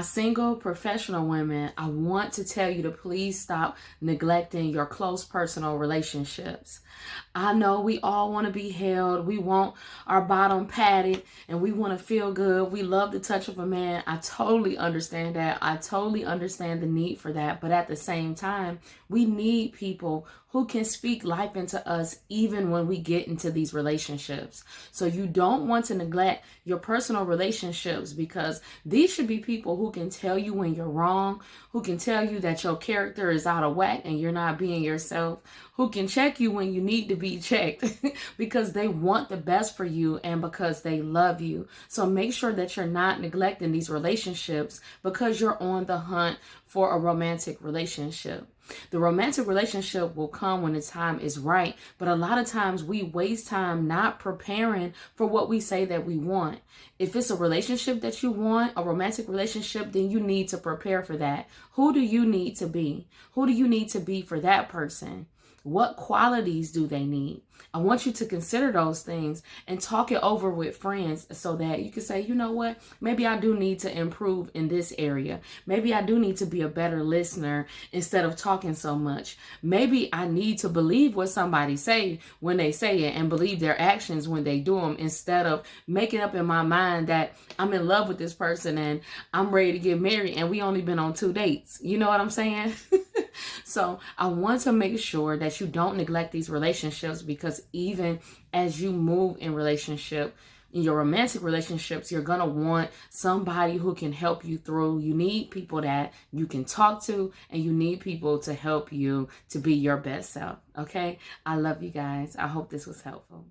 my single professional women, I want to tell you to please stop neglecting your close personal relationships. I know we all want to be held. We want our bottom patted and we want to feel good. We love the touch of a man. I totally understand that. I totally understand the need for that. But at the same time, we need people who can speak life into us even when we get into these relationships. So you don't want to neglect your personal relationships, because these should be people who can tell you when you're wrong, who can tell you that your character is out of whack and you're not being yourself, who can check you when you need to be checked because they want the best for you and because they love you. So make sure that you're not neglecting these relationships because you're on the hunt for a romantic relationship. The romantic relationship will come when the time is right, but a lot of times we waste time not preparing for what we say that we want. If it's a relationship that you want, a romantic relationship, then you need to prepare for that. Who do you need to be? Who do you need to be for that person? What qualities do they need? I want you to consider those things and talk it over with friends so that you can say, you know what, maybe I do need to improve in this area. Maybe I do need to be a better listener instead of talking so much. Maybe I need to believe what somebody say when they say it and believe their actions when they do them, instead of making up in my mind that I'm in love with this person and I'm ready to get married and we only been on 2 dates. You know what I'm saying? So I want to make sure that you don't neglect these relationships, because even as you move in your romantic relationships, you're going to want somebody who can help you through. You need people that you can talk to, and you need people to help you to be your best self. Okay? I love you guys. I hope this was helpful.